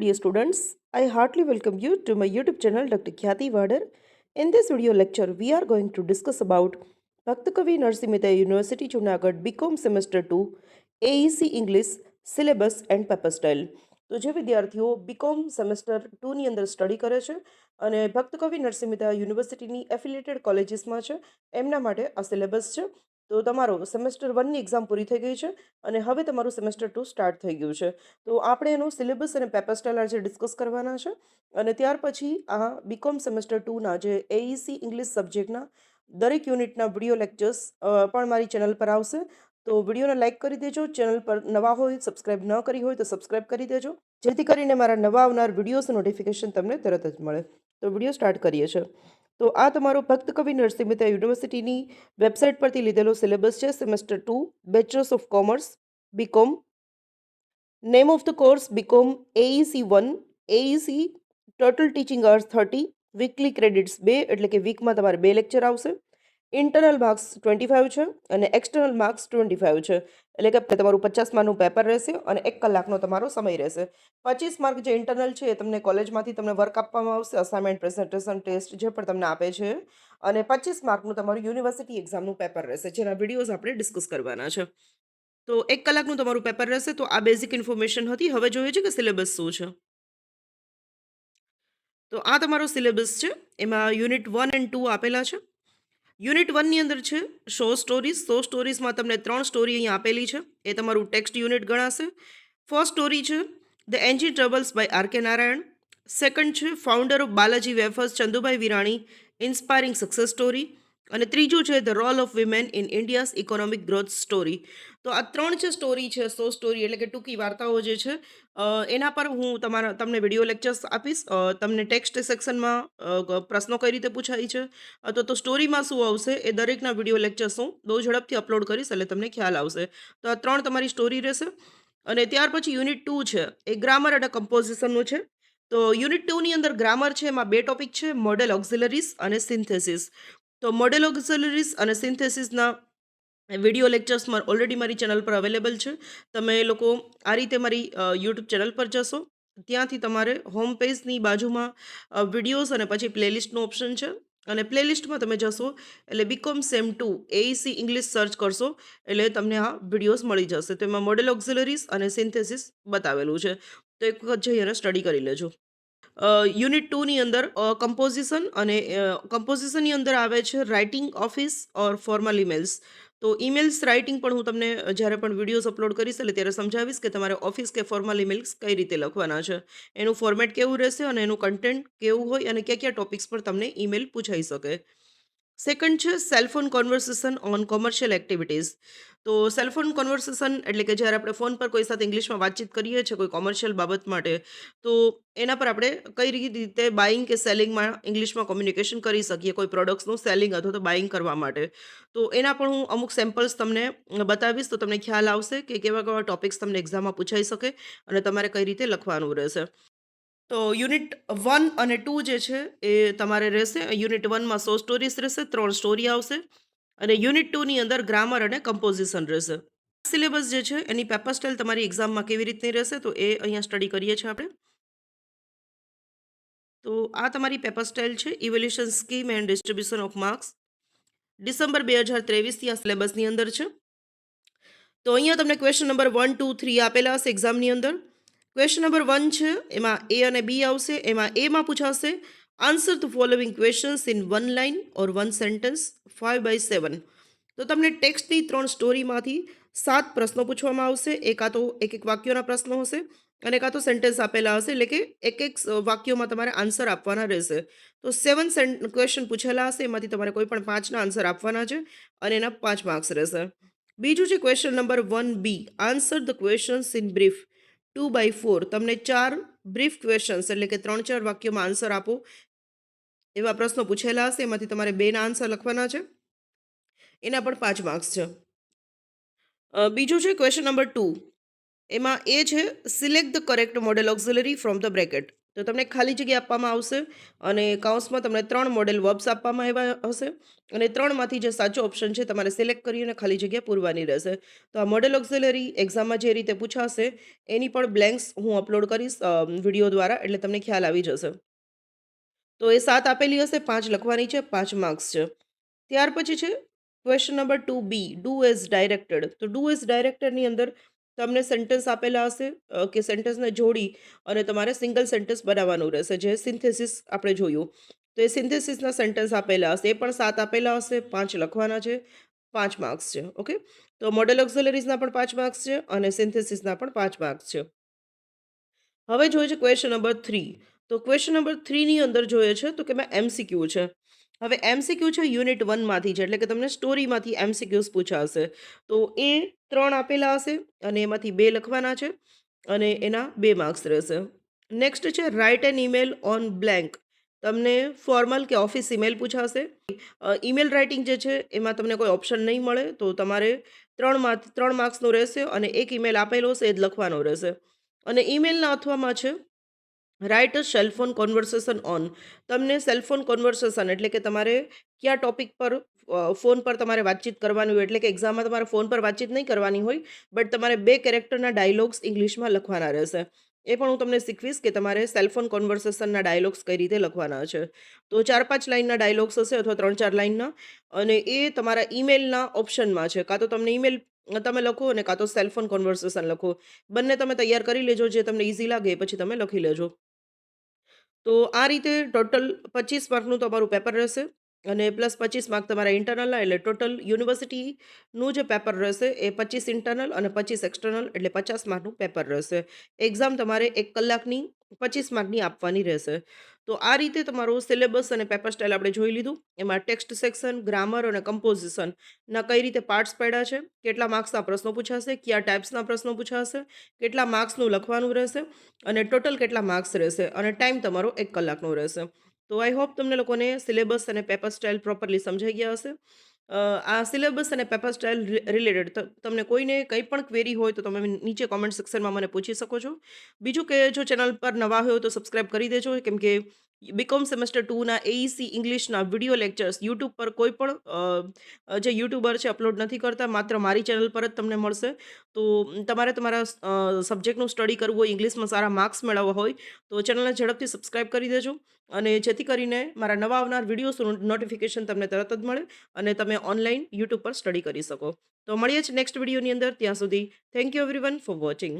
dear students, I heartily welcome you to my YouTube channel Dr. Khyati Vadar. In this video lecture, we are going to discuss about Bhakta Kavi Narsi Mehta University Junagadh BCom Semester 2 AEC English Syllabus and Paper Style. તો જે વિદ્યાર્થીઓ BCom semester 2ની અંદર study કરે છે અને ભક્ત કવિ નરસિંહ મહેતા યુનિવર્સિટીની એફિલિએટેડ કોલેજીસમાં છે એમના માટે આ સિલેબસ છે. તો તમારો સેમેસ્ટર 1ની એક્ઝામ પૂરી થઈ ગઈ છે અને હવે તમારું સેમેસ્ટર 2 સ્ટાર્ટ થઈ ગયું છે. તો આપણે એનું સિલેબસ અને પેપર સ્ટાઇલ આજે ડિસ્કસ કરવાના છે અને ત્યાર પછી આ બીકોમ સેમેસ્ટર 2ના જે એઈસી ઇંગ્લિશ સબ્જેક્ટના દરેક યુનિટના વિડીયો લેક્ચર્સ પણ મારી ચેનલ પર આવશે. તો વિડીયોને લાઇક કરી દેજો. ચેનલ પર નવા હોય, સબસ્ક્રાઇબ ન કરી હોય તો સબસ્ક્રાઇબ કરી દેજો, જેથી કરીને મારા નવા આવનાર વિડીયોઝ નોટિફિકેશન તમને તરત જ મળે. તો વિડીયો સ્ટાર્ટ કરીએ છીએ. તો આ તમારો ભક્ત કવિ નરસિંહ મહેતા યુનિવર્સિટીની વેબસાઇટ પરથી લીધેલો સિલેબસ છે. Semester 2 bachelors of commerce B Com. Name of the course B Com AEC 1. AEC total teaching hours 30, weekly credits 2, એટલે કે વીકમાં તમારે 2 લેક્ચર આવશે. ઇન્ટરનલ માર્ક્સ 25 છે અને એક્સટર્નલ માર્ક્સ 25 છે, એટલે કે તમારું 50 માર્કનું પેપર રહેશે અને 1 કલાકનો તમારો સમય રહેશે. 25 માર્ક જે ઇન્ટરનલ છે એ તમને કોલેજમાંથી તમને વર્ક આપવામાં આવશે, અસાઇનમેન્ટ, પ્રેઝન્ટેશન, ટેસ્ટ જે પણ તમને આપે છે, અને 25 માર્કનું તમારું યુનિવર્સિટી એક્ઝામનું પેપર રહેશે, જેના વિડીયોઝ આપણે ડિસ્કસ કરવાના છે. તો 1 કલાકનું તમારું પેપર રહેશે. તો આ બેઝિક ઇન્ફોર્મેશન હતી. હવે જોઈએ છે કે સિલેબસ શું છે. તો આ તમારો સિલેબસ છે. એમાં યુનિટ 1 અને 2 આપેલા છે. યુનિટ 1ની અંદર છે શો સ્ટોરીઝ. શો સ્ટોરીઝમાં તમને 3 સ્ટોરી અહીં આપેલી છે. એ તમારું ટેક્સ્ટ યુનિટ ગણાશે. ફર્સ્ટ સ્ટોરી છે the engine troubles by R K. Narayan. Second છે founder of Balaji wafers Chandubhai Virani, inspiring success story. અને ત્રીજું છે the role of women in India's economic growth story. તો આ 3 જે સ્ટોરી છે, શો સ્ટોરી એટલે કે ટૂંકી વાર્તાઓ જે છે, એના પર હું તમને વિડીયો લેક્ચર્સ આપીશ. તમને ટેક્સ્ટ સેક્શનમાં પ્રશ્નો કઈ રીતે પૂછાય છે અથવા તો સ્ટોરીમાં શું આવશે એ દરેકના વિડીયો લેક્ચર્સ હું બહુ ઝડપથી અપલોડ કરીશ, એટલે તમને ખ્યાલ આવશે. તો આ 3 તમારી સ્ટોરી રહેશે. અને ત્યાર પછી યુનિટ 2 છે એ ગ્રામર અને કમ્પોઝિશનનું છે. તો યુનિટ 2ની અંદર ગ્રામર છે, એમાં 2 ટોપિક છે, મોડેલ ઓક્ઝિલરીઝ અને સિન્થેસિસ. તો મોડેલ ઓક્ઝિલરીઝ અને સિન્થેસિસના વિડીયો લેક્ચર્સમાં ઓલરેડી મારી ચેનલ પર અવેલેબલ છે. તમે એ લોકો આ રીતે મારી યુટ્યુબ ચેનલ પર જશો, ત્યાંથી તમારે હોમ પેજની બાજુમાં વિડીયોઝ અને પછી પ્લેલિસ્ટનો ઓપ્શન છે, અને પ્લેલિસ્ટમાં તમે જશો એટલે B Com sem 2 AEC English search કરશો એટલે તમને આ વિડીયોઝ મળી જશે. તો એમાં મોડેલ ઓક્ઝિલરીઝ અને સિન્થેસિસ બતાવેલું છે. તો એક વખત જઈ અને સ્ટડી કરી લેજો. યુનિટ 2ની અંદર કમ્પોઝિશન, અને કમ્પોઝિશનની અંદર આવે છે રાઇટિંગ ઓફિસ ઓર ફોર્મલ ઇમેલ્સ. તો ઇમેલ્સ રાઇટિંગ પણ હું તમને જ્યારે પણ વિડીયોઝ અપલોડ કરીશ એટલે ત્યારે સમજાવીશ કે તમારે ઓફિસ કે ફોર્મલ ઇમેલ્સ કઈ રીતે લખવાના છે, એનું ફોર્મેટ કેવું રહેશે અને એનું કન્ટેન્ટ કેવું હોય, અને કયા કયા ટોપિક્સ પર તમને ઈમેલ પૂછાઈ શકે. સેકન્ડ છે cellphone conversation on commercial activities. તો સેલફોન કોન્વર્સેશન એટલે કે જ્યારે આપણે ફોન પર કોઈ સાથે ઇંગ્લિશમાં વાતચીત કરીએ છીએ કોઈ કોમર્શિયલ બાબત માટે, તો એના પર આપણે કઈ રીતે બાઇંગ કે સેલિંગમાં ઇંગ્લિશમાં કોમ્યુનિકેશન કરી શકીએ, કોઈ પ્રોડક્ટ્સનું સેલિંગ અથવા તો બાઇંગ કરવા માટે. તો એના પણ હું અમુક સેમ્પલ્સ તમને બતાવીશ, તો તમને ખ્યાલ આવશે કે કેવા કેવા ટોપિક્સ તમને એક્ઝામમાં પૂછાઈ શકે અને તમારે કઈ રીતે લખવાનું રહેશે. તો યુનિટ 1 અને 2 જે છે એ તમારે રહેશે. યુનિટ 1માં 100 સ્ટોરીઝ રહેશે, 3 સ્ટોરી આવશે, અને યુનિટ 2ની અંદર ગ્રામર અને કમ્પોઝિશન રહેશે. સિલેબસ જે છે એની પેપર સ્ટાઇલ તમારી એક્ઝામમાં કેવી રીતની રહેશે તો એ અહીંયા સ્ટડી કરીએ છીએ આપણે. તો આ તમારી પેપર સ્ટાઇલ છે, evaluation scheme and distribution of marks. December 2023થી આ સિલેબસની અંદર છે. તો અહીંયા તમને ક્વેશ્ચન નંબર 1, 2, 3 આપેલા હશે એક્ઝામની અંદર. ક્વેશ્ચન નંબર 1 છે એમાં એ અને બી આવશે. એમાં એમાં પૂછાશે answer the following questions in 1 line or 1 sentence 5/7. તો તમને ટેક્સ્ટની 3 સ્ટોરીમાંથી 7 પ્રશ્નો પૂછવામાં આવશે. કાં તો એક વાક્યોના પ્રશ્નો હશે અને કાં તો સેન્ટેન્સ આપેલા હશે, એટલે કે એક વાક્યોમાં તમારે આન્સર આપવાના રહેશે. તો 7 ક્વેશ્ચન પૂછેલા હશે, એમાંથી તમારે કોઈ પણ 5ના આન્સર આપવાના છે અને એના 5 માર્ક્સ રહેશે. બીજું છે question number 1B, answer the questions in brief 2/4. તમને 4 બ્રીફ ક્વેશ્ચન્સ એટલે કે 3-4 વાક્યોમાં આન્સર આપો એવા પ્રશ્નો પૂછેલા હશે, એમાંથી તમારે 2ના આન્સર લખવાના છે, એના પણ 5 માર્ક્સ છે. બીજું છે ક્વેશ્ચન નંબર 2. એમાં એ છે select the correct model auxiliary from the bracket. તો તમને ખાલી જગ્યા આપવામાં આવશે અને કૌંસમાં તમને 3 મોડેલ વર્બ્સ આપવામાં આવ્યા હશે અને 3માંથી જે સાચો ઓપ્શન છે તમારે સિલેક્ટ કરી અને ખાલી જગ્યા પૂરવાની રહેશે. તો આ મોડેલ ઓક્ઝિલરી એક્ઝામમાં જે રીતે પૂછાશે એની પણ બ્લેન્ક્સ હું અપલોડ કરીશ વિડીયો દ્વારા, એટલે તમને ખ્યાલ આવી જશે. તો એ 7 આપેલી હશે, 5 લખવાની છે, 5 માર્ક્સ છે. ત્યાર પછી છે question number 2B, do as directed. તો ડુ એઝ ડાયરેક્ટેડની અંદર તમને સેન્ટેન્સ આપેલા હશે કે સેન્ટેન્સને જોડી અને તમારે સિંગલ સેન્ટેન્સ બનાવવાનું રહેશે, જે સિન્થેસિસ આપણે જોયું. તો એ સિન્થેસિસના સેન્ટેન્સ આપેલા હશે, એ પણ 7 આપેલા હશે, 5 લખવાના છે, 5 માર્ક્સ છે. ઓકે, તો મોડેલ ઓક્ઝિલરીઝના પણ 5 માર્ક્સ છે અને સિન્થેસિસના પણ 5 માર્ક્સ છે. હવે જોઈએ છે ક્વેશ્ચન નંબર 3. તો ક્વેશ્ચન નંબર 3ની અંદર જોઈએ છે તો કે એમાં એમસીક્યુ છે. હવે એમસીક્યુ છે યુનિટ 1માંથી છે, એટલે કે તમને સ્ટોરીમાંથી એમસીક્યુઝ પૂછાશે. તો એ 3 આપેલા હશે અને એમાંથી 2 લખવાના છે અને એના 2 માર્ક્સ રહેશે. નેક્સ્ટ છે write an email on blank. તમને ફોર્મલ કે ઓફિસ ઈમેલ પૂછાશે. ઈમેલ રાઇટિંગ જે છે એમાં તમને કોઈ ઓપ્શન નહીં મળે, તો તમારે 3 માર્ક્સનું રહેશે અને એક ઈમેલ આપેલો હશે એ જ લખવાનો રહેશે. અને ઈમેલના અથવામાં છે write a cellphone conversation on. તમને સેલફોન કન્વર્સેશન એટલે કે તમારે કયા ટોપિક પર ફોન પર તમારે વાતચીત કરવાની હોય, એટલે કે એક્ઝામમાં તમારે ફોન પર વાતચીત નહીં કરવાની હોય, બટ તમારે 2 કેરેક્ટરના ડાયલોગ્સ ઇંગ્લિશમાં લખવાના રહેશે. એ પણ હું તમને શીખવીશ કે તમારે સેલફોન કન્વર્સેશનના ડાયલોગ્સ કઈ રીતે લખવાના છે. તો 4-5 લાઇનના ડાયલોગ્સ હશે અથવા 3-4 લાઇનના, અને એ તમારા ઈમેલના ઓપ્શનમાં છે. કાં તો તમને ઈમેલ તમે લખો અને કાં તો સેલફોન કન્વર્સેશન લખો. બંને તમે તૈયાર કરી લેજો, જે તમને ઇઝી લાગે એ પછી તમે લખી લેજો. તો આ રીતે ટોટલ 25 માર્કનું તમારું પેપર રહેશે અને પ્લસ 25 માર્ક તમારા ઇન્ટરનલના, એટલે ટોટલ યુનિવર્સિટીનું જે પેપર રહેશે એ 25 ઇન્ટરનલ અને 25 એક્સટર્નલ, એટલે 50 માર્કનું પેપર રહેશે. એક્ઝામ તમારે 1 કલાકની 25 માર્કની આપવાની રહેશે. તો આ રીતે તમારું સિલેબસ અને પેપર સ્ટાઇલ આપણે જોઈ લીધું. એમાં ટેક્સ્ટ સેક્શન, ગ્રામર અને કમ્પોઝિશનના કઈ રીતે પાર્ટ્સ પડ્યા છે, કેટલા માર્ક્સના પ્રશ્નો પૂછાશે, કયા ટાઈપ્સના પ્રશ્નો પૂછાશે, કેટલા માર્ક્સનું લખવાનું રહેશે અને ટોટલ કેટલા માર્ક્સ રહેશે અને ટાઈમ તમારો 1 કલાકનો રહેશે. તો આઈ હોપ તમને લોકોને સિલેબસ અને પેપર સ્ટાઇલ પ્રોપરલી સમજાઈ ગયા હશે. આ સિલેબસ અને પેપર સ્ટાઇલ રિલેટેડ તમને કોઈને કંઈ પણ ક્વેરી હોય તો તમે નીચે કોમેન્ટ સેક્શનમાં મને પૂછી શકો છો. બીજું કે જો ચેનલ પર નવા હોય તો સબસ્ક્રાઇબ કરી દેજો, કેમ કે બીકોમ સેમેસ્ટર 2ના એઈસી ઇંગ્લિશના વિડીયો લેક્ચર્સ યુટ્યુબ પર કોઈ પણ જે યુટ્યુબર છે અપલોડ નથી કરતા, માત્ર મારી ચેનલ પર જ તમને મળશે. તો તમારે તમારા સબ્જેક્ટનું સ્ટડી કરવું હોય, ઇંગ્લિશમાં સારા માર્ક્સ મેળવવા હોય તો ચેનલને ઝડપથી સબસ્ક્રાઇબ કરી દેજો, અને જેથી કરીને મારા નવા આવનાર વિડીયોઝનું નોટિફિકેશન તમને તરત જ મળે અને તમે ઓનલાઈન યુટ્યુબ પર સ્ટડી કરી શકો. તો મળીએ જ નેક્સ્ટ વિડીયોની અંદર. ત્યાં સુધી thank you everyone for watching.